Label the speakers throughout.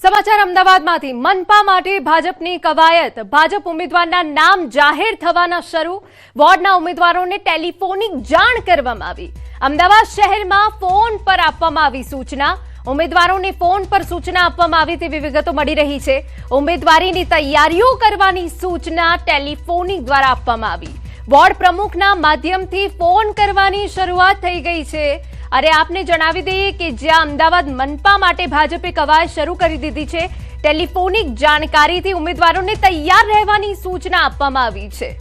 Speaker 1: સમાચાર અમદાવાદમાંથી મનપા માટે ભાજપની કવાયત ભાજપ ઉમેદવારના નામ જાહેર થવાના શરૂ વોર્ડના ઉમેદવારોને ટેલિફોનિક જાણ કરવામાં આવી અમદાવાદ શહેરમાં ફોન પર આપવામાં આવી સૂચના ઉમેદવારોને ફોન પર સૂચના આપવામાં આવી તેવી વિગતો મળી રહી છે ઉમેદવારીની તૈયારીઓ કરવાની સૂચના ટેલિફોનિક દ્વારા આપવામાં આવી વોર્ડ પ્રમુખના માધ્યમથી ફોન કરવાની શરૂઆત થઈ ગઈ છે अरे आपने जणावी दઈએ કે જ્યાં અમદાવાદ મનપા માટે ભાજપે કવાયત શરૂ કરી દીધી છે ટેલિફોનિક જાણકારીથી ઉમેદવારોને તૈયાર રહેવાની સૂચના આપવામાં આવી છે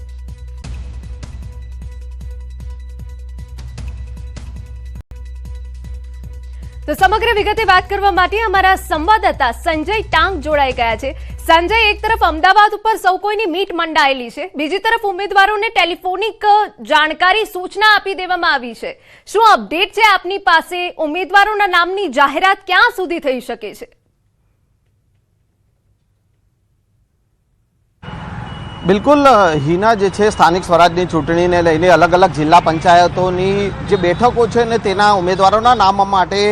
Speaker 1: તો સમગ્ર વિગતે વાત કરવા માટે અમારા સંવાદદાતા સંજય ટાંક જોડાઈ ગયા છે સંજય એક તરફ અમદાવાદ ઉપર સૌ કોઈની મીટ મંડાયેલી છે બીજી તરફ ઉમેદવારોને ટેલિફોનિક જાણકારી સૂચના આપી દેવામાં આવી છે શું અપડેટ છે આપની પાસે ઉમેદવારોના નામની જાહેરાત ક્યાં સુધી થઈ શકે છે
Speaker 2: બિલકુલ હિના જે છે સ્થાનિક સ્વરાજની ચૂંટણીને લઈને અલગ અલગ જિલ્લા પંચાયતોની જે બેઠકો છે ને તેના ઉમેદવારોના નામ માટે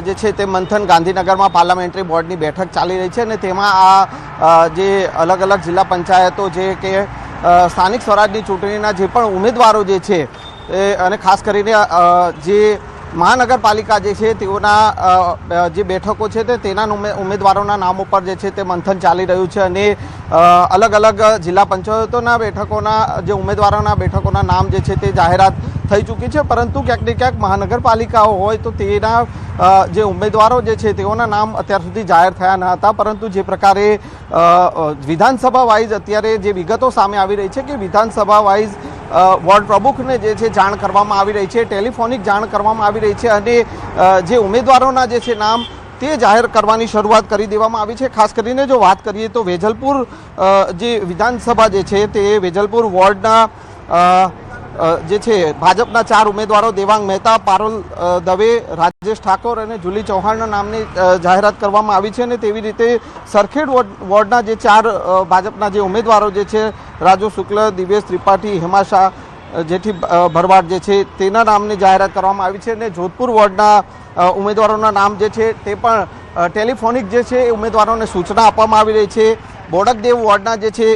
Speaker 2: જે છે તે મંથન ગાંધીનગરમાં પાર્લામેન્ટરી બોર્ડની બેઠક ચાલી રહી છે અને તેમાં આ જે અલગ અલગ જિલ્લા પંચાયતો છે કે સ્થાનિક સ્વરાજની ચૂંટણીના જે પણ ઉમેદવારો જે છે અને ખાસ કરીને જે મહાનગરપાલિકા જે છે તેઓના જે બેઠકો છે તેના ઉમેદવારોના નામ ઉપર જે છે તે મંથન ચાલી રહ્યું છે અને અલગ અલગ જિલ્લા પંચાયતોના બેઠકોના જે ઉમેદવારોના બેઠકોના નામ જે છે તે જાહેરાત થઈ ચૂકી છે પરંતુ ક્યાંક ને ક્યાંક મહાનગરપાલિકાઓ હોય તો તેના જે ઉમેદવારો જે છે તેઓના નામ અત્યાર સુધી જાહેર થયા ન હતા પરંતુ જે પ્રકારે વિધાનસભા વાઇઝ અત્યારે જે વિગતો સામે આવી રહી છે કે વિધાનસભા વાઇઝ વોર્ડ પ્રમુખને જે છે જાણ કરવામાં આવી રહી છે ટેલિફોનિક જાણ કરવામાં આવી રહી છે અને જે ઉમેદવારોના જે છે નામ તે જાહેર કરવાની શરૂઆત કરી દેવામાં આવી છે ખાસ કરીને જો વાત કરીએ તો વેજલપુર જે વિધાનસભા જે છે તે વેજલપુર વોર્ડના જે છે ભાજપના 4 ઉમેદવારો દેવાંગ મહેતા પારુલ દવે રાજેશ ઠાકોર અને જુલી ચૌહાણના નામની જાહેરાત કરવામાં આવી છે અને તેવી રીતે સરખેડ વોર્ડના જે 4 ભાજપના જે ઉમેદવારો જે છે રાજુ શુક્લ દિવેશ ત્રિપાઠી હેમા શાહ જેઠી ભરવાડ જે છે તેના નામની જાહેરાત કરવામાં આવી છે અને જોધપુર વોર્ડના ઉમેદવારોના નામ જે છે તે પણ ટેલિફોનિક જે છે એ ઉમેદવારોને સૂચના આપવામાં આવી રહી છે બોડકદેવ વોર્ડના જે છે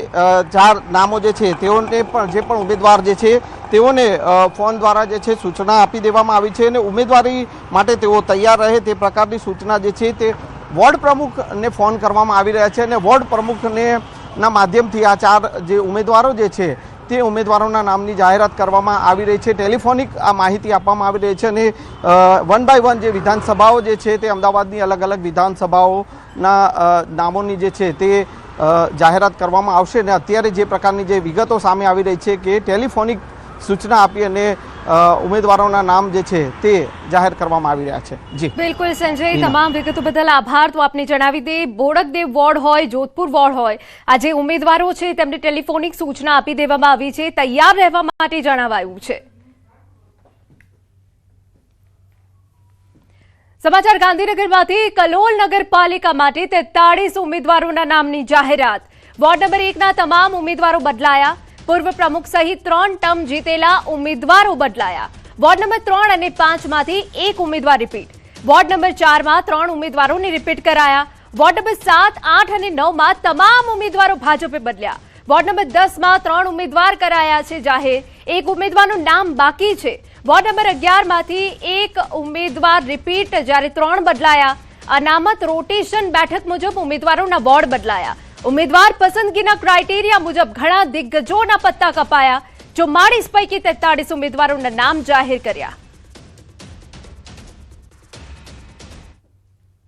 Speaker 2: 4 નામો જે છે તેઓને પણ જે પણ ઉમેદવાર જે છે તેઓને ફોન દ્વારા જે છે સૂચના આપી દેવામાં આવી છે અને ઉમેદવારી માટે તેઓ તૈયાર રહે તે પ્રકારની સૂચના જે છે તે વોર્ડ પ્રમુખને ફોન કરવામાં આવી રહ્યા છે અને વોર્ડ પ્રમુખને ના માધ્યમથી આ 4 જે ઉમેદવારો જે છે તે ઉમેદવારોના નામની જાહેરાત કરવામાં આવી રહી છે ટેલિફોનિક આ માહિતી આપવામાં આવી રહી છે અને 1 બાય 1 જે વિધાનસભાઓ જે છે તે અમદાવાદની અલગ અલગ વિધાનસભાઓના નામોની જે છે તે જાહેરાત કરવામાં આવશે અને અત્યારે જે પ્રકારની જે વિગતો સામે આવી રહી છે કે ટેલિફોનિક સૂચના આપી અને ઉમેદવારોના નામ જે છે તે જાહેર કરવામાં આવી રહ્યા છે જી
Speaker 1: બિલકુલ સંજય તમામ વિગતો બદલ આભાર તો આપને જણાવી દે બોડકદેવ વોર્ડ હોય જોધપુર વોર્ડ હોય આ જે ઉમેદવારો છે તેમને ટેલિફોનિક સૂચના આપી દેવામાં આવી છે તૈયાર રહેવા માટે જણાવાયું છે સમાચાર ગાંધીનગરમાંથી કલોલ નગરપાલિકા માટે 43 ઉમેદવારોના નામની જાહેરાત વોર્ડ નંબર 1ના તમામ ઉમેદવારો બદલાયા પૂર્વ પ્રમુખ સહિત 3 ટર્મ જીતેલા ઉમેદવારો બદલાયા વોર્ડ નંબર 3 અને 5 માંથી એક ઉમેદવાર રિપીટ વોર્ડ નંબર 4 માં 3 ઉમેદવારોને રિપીટ કરાયા વોર્ડ નંબર 7, 8 અને 9 માં તમામ ઉમેદવારો ભાજપે બદલ્યા વોર્ડ નંબર 10 માં 3 ઉમેદવાર કરાયા છે જાહેર એક ઉમેદવારનું નામ બાકી છે વોર્ડ નંબર 11 માંથી એક ઉમેદવાર રિપીટ જ્યારે 3 બદલાયા અનામત રોટેશન બેઠક મુજબ ઉમેદવારોના વોર્ડ બદલાયા ઉમેદવાર પસંદગીના ક્રાઇટેરિયા મુજબ ઘણા દિગ્ગજોના પત્તા કપાયા 44 પૈકી 43 ઉમેદવારોના નામ જાહેર કર્યા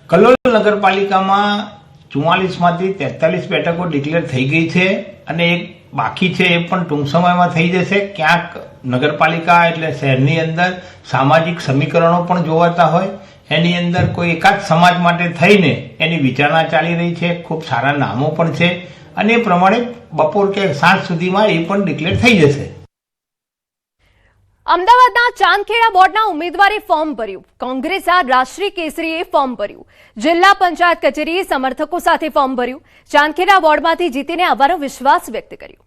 Speaker 3: કલોલ નગરપાલિકામાં 44 માંથી 43 બેઠકો ડિક્લેર થઈ ગઈ છે અને એક બાકી છે એ પણ ટૂંક સમયમાં થઈ જશે ક્યાંક નગરપાલિકા એટલે શહેરની અંદર સામાજિક સમીકરણો પણ જોવાતા હોય એની અંદર કોઈ એકાદ સમાજ માટે થઈને એની વિચારણા ચાલી રહી છે ખૂબ સારા નામો પણ છે અને એ પ્રમાણે બપોર કે સાંજ સુધીમાં એ પણ ડિક્લેર થઈ જશે
Speaker 1: અમદાવાદના ચાંદખેડા વોર્ડના ઉમેદવારે ફોર્મ ભર્યું કોંગ્રેસના રાષ્ટ્રીય કેસરીએ ફોર્મ ભર્યું જિલ્લા પંચાયત કચેરીએ સમર્થકો સાથે ફોર્મ ભર્યું ચાંદખેડા વોર્ડમાંથી જીતીને આવવાનો વિશ્વાસ વ્યક્ત કર્યો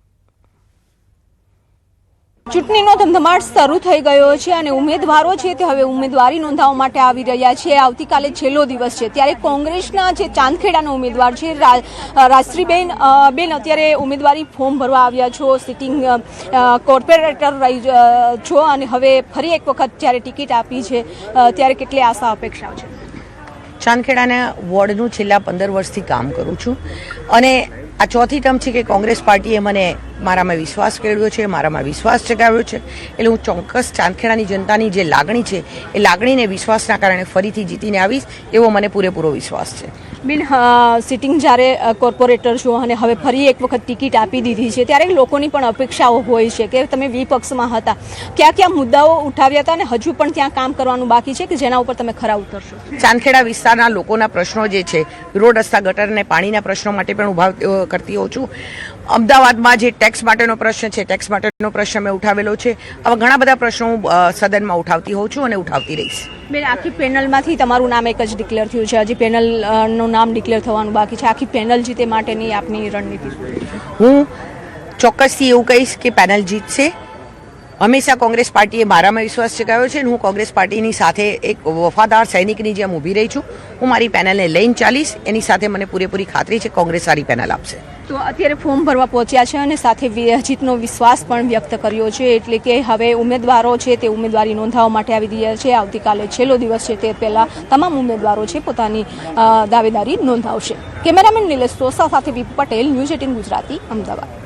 Speaker 4: ચૂંટણીનો ધમધમાટ શરૂ થઈ ગયો છે અને ઉમેદવારો છે તે હવે ઉમેદવારી નોંધાવવા માટે આવી રહ્યા છે. આવતીકાલે છેલ્લો દિવસ છે ત્યારે કોંગ્રેસના જે ચાંદખેડાના ઉમેદવાર છે રાજશ્રીબેન અત્યારે ઉમેદવારી ફોર્મ ભરવા આવ્યા છો, સિટિંગ કોર્પોરેટર રહી છો અને હવે ફરી એક વખત જ્યારે ટિકિટ આપી છે ત્યારે કેટલી આશા અપેક્ષાઓ છે?
Speaker 5: ચાંદખેડાના વોર્ડનું છેલ્લા 15 વર્ષથી કામ કરું છું અને આ ચોથી ટર્મ છે કે કોંગ્રેસ પાર્ટીએ મને મારામાં વિશ્વાસ કેળવ્યો છે, મારામાં વિશ્વાસ જગાવ્યો છે. એટલે હું ચોક્કસ ચાંદખેડાની જનતાની જે લાગણી છે એ લાગણીને વિશ્વાસના કારણે ફરીથી જીતીને આવીશ એવો મને પૂરેપૂરો વિશ્વાસ છે.
Speaker 4: બેન, સિટિંગ જ્યારે કોર્પોરેટર છો અને હવે ફરી એક વખત ટિકિટ આપી દીધી છે ત્યારે લોકોની પણ અપેક્ષાઓ હોય છે કે તમે વિપક્ષમાં હતા, કયા કયા મુદ્દાઓ ઉઠાવ્યા હતા અને હજુ પણ ત્યાં કામ કરવાનું બાકી છે કે જેના ઉપર તમે ખરા ઉતરશો?
Speaker 5: ચાંદખેડા વિસ્તારના લોકોના પ્રશ્નો જે છે, રોડ રસ્તા ગટર અને પાણીના પ્રશ્નો માટે પણ ઉભા કરતી હોઉં છું. અમદાવાદમાં જે ટેક્સ માટેનો પ્રશ્ન છે, ટેક્સ માટેનો પ્રશ્ન મેં ઉઠાવેલો છે. આવા ઘણા બધા પ્રશ્નો હું સદનમાં ઉઠાવતી હોઉં છું અને ઉઠાવતી રહીશ.
Speaker 4: બેન, આખી પેનલમાંથી તમારું નામ એક જ ડિક્લેર થયું છે, હજી પેનલનું નામ ડિક્લેર થવાનું બાકી છે. આખી પેનલ જીતે માટેની આપની રણનીતિ શું છે?
Speaker 5: હું ચોક્કસથી એવું કહીશ કે પેનલ જીતશે. હંમેશા કોંગ્રેસ પાર્ટીએ મારામાં વિશ્વાસ જગાવ્યો છે અને હું કોંગ્રેસ પાર્ટીની સાથે એક વફાદાર સૈનિકની જેમ ઊભી રહી છું. હું મારી પેનલને લઈને ચાલીશ, એની સાથે મને પૂરેપૂરી ખાતરી છે કોંગ્રેસ સારી પેનલ આપશે.
Speaker 4: તો અત્યારે ફોર્મ ભરવા પહોંચ્યા છે અને સાથે જીતનો વિશ્વાસ પણ વ્યક્ત કર્યો છે, એટલે કે હવે ઉમેદવારો છે તે ઉમેદવારી નોંધાવવા માટે આવી રહ્યા છે. આવતીકાલે છેલ્લો દિવસ છે તે પહેલા તમામ ઉમેદવારો છે પોતાની દાવેદારી નોંધાવશે. કેમેરામેન નિલેશ સોસા સાથે વીપુ પટેલ, ન્યૂઝ 18 ગુજરાતી, અમદાવાદ.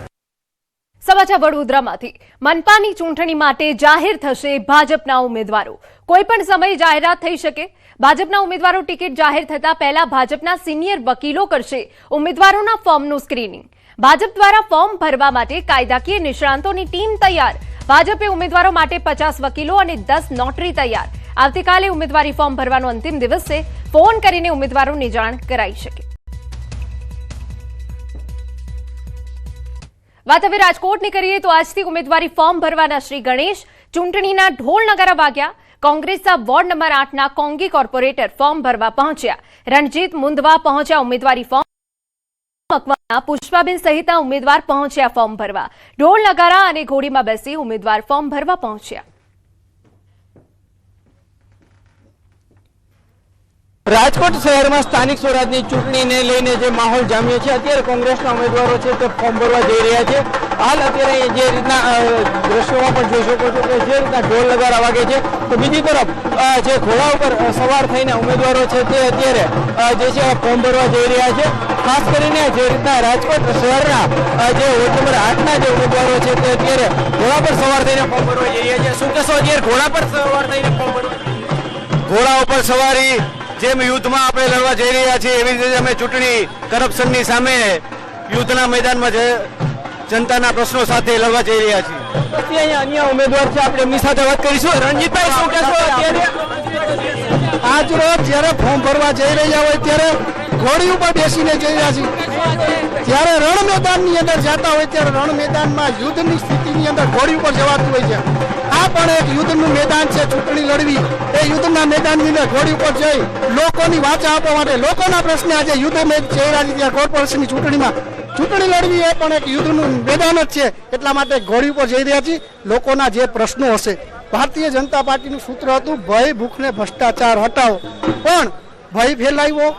Speaker 1: સમાચાર વડોદરામાંથી. મનપાની ચૂંટણી માટે જાહેર થશે ભાજપના ઉમેદવારો. કોઈ પણ સમયે જાહેરાત થઈ શકે. ભાજપના ઉમેદવારો ટિકિટ જાહેર થતા પહેલા ભાજપના સિનિયર વકીલો કરશે ઉમેદવારોના ફોર્મનું સ્ક્રીનિંગ. ભાજપ દ્વારા ફોર્મ ભરવા માટે કાયદાકીય નિષ્ણાંતોની ટીમ તૈયાર. ભાજપે ઉમેદવારો માટે 50 વકીલો અને 10 નોટરી તૈયાર. આવતીકાલે ઉમેદવારી ફોર્મ ભરવાનો અંતિમ દિવસ છે. ફોન કરીને ઉમેદવારોની જાણ કરાઈ શકે. વાત હવે રાજકોટની કરીએ તો આજથી ઉમેદવારી ફોર્મ ભરવાના શ્રી ગણેશ ચૂંટણીના ઢોલ નગારા વાગ્યા. કોંગ્રેસના વોર્ડ નંબર 8ના કોંગી કોર્પોરેટર ફોર્મ ભરવા પહોંચ્યા. રણજીત મુંદવા પહોંચ્યા ઉમેદવારી ફોર્મ. મકવાણા પુષ્પાબેન સહિતના ઉમેદવાર પહોંચ્યા ફોર્મ ભરવા. ઢોલ નગારા અને ઘોડીમાં બેસી ઉમેદવાર ફોર્મ ભરવા પહોંચ્યા.
Speaker 6: રાજકોટ શહેરમાં સ્થાનિક સ્વરાજની ચૂંટણીને લઈને જે માહોલ જામ્યો છે, અત્યારે કોંગ્રેસના ઉમેદવારો છે તે ફોર્મ ભરવા જઈ રહ્યા છે. હાલ અત્યારે જે રીતના દ્રશ્યોમાં પણ જોઈ શકો છો કે જે રીતના ઢોલ નગારા વાગે છે, તો બીજી તરફ જે ઘોડા ઉપર સવાર થઈને ઉમેદવારો છે તે અત્યારે જે છે ફોર્મ ભરવા જઈ રહ્યા છે. ખાસ કરીને જે રીતના રાજકોટ શહેરના જે વોર્ડ નંબર 8ના જે ઉમેદવારો છે તે અત્યારે ઘોડા પર સવાર થઈને ફોર્મ ભરવા જઈ રહ્યા છે. શું કહેશો, અત્યારે ઘોડા પર સવાર થઈને ફોર્મ ભરવા?
Speaker 7: ઘોડા ઉપર સવારી જેમ યુદ્ધમાં આપણે લડવા જઈ રહ્યા છીએ એવી રીતે અમે ચૂંટણી કરપ્શનની સામે યુદ્ધના મેદાનમાં જનતાના પ્રશ્નો સાથે લડવા જઈ રહ્યા છીએ.
Speaker 6: અહીંયા અન્ય ઉમેદવાર છે, આપણે એમની સાથે વાત કરીશું. રણજીતભાઈ, શું કહેશો, અત્યારે આજ રોજ જ્યારે ફોર્મ ભરવા જઈ રહ્યા હોય ત્યારે ઘોડી ઉપર બેસીને જઈ રહ્યા છીએ, જ્યારે રણ મેદાનની અંદર જતા હોય ત્યારે રણ મેદાનમાં યુદ્ધની સ્થિતિની અંદર ઘોડી ઉપર જવાતું હોય છે. આ પણ એક યુદ્ધનું મેદાન છે. ચૂંટણી લડવી એ યુદ્ધના મેદાનની અંદર ઘોડી ઉપર જઈ લોકોની વાચા આપવા માટે, લોકોના પ્રશ્ને આજે યુદ્ધ જઈ રહ્યા છે. ત્યાં કોર્પોરેશનની ચૂંટણીમાં ચૂંટણી લડવી એ પણ એક યુદ્ધનું મેદાન જ છે. એટલા માટે ઘોડી ઉપર જઈ રહ્યા છીએ. લોકોના જે પ્રશ્નો હશે, ભારતીય જનતા પાર્ટીનું સૂત્ર હતું ભય, ભૂખ ને ભ્રષ્ટાચાર હટાવો, પણ ભય ફેલાવ્યો,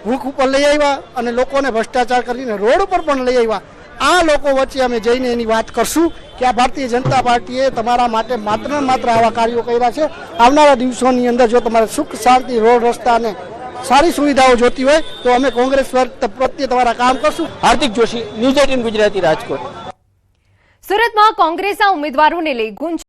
Speaker 6: ભૂખ ઉપર લઈ આવ્યા અને લોકોને ભ્રષ્ટાચાર કરીને રોડ ઉપર પણ લઈ આવ્યા. આ લોકો વચ્ચે અમે જઈને એની વાત કરશું કે આ ભારતીય જનતા પાર્ટીએ તમારા માટે માત્ર ને માત્ર આવા કાર્યો કર્યા છે. આવનારા દિવસોની અંદર જો તમારે સુખ શાંતિ, રોડ રસ્તા અને સારી સુવિધાઓ જોતી હોય તો અમે કોંગ્રેસ પ્રત્યે તમારા કામ કરશું. હાર્દિક જોશી, ન્યૂઝ 18 ગુજરાતી, રાજકોટ.
Speaker 1: સુરતમાં કોંગ્રેસના ઉમેદવારોને લઈ ગુંજ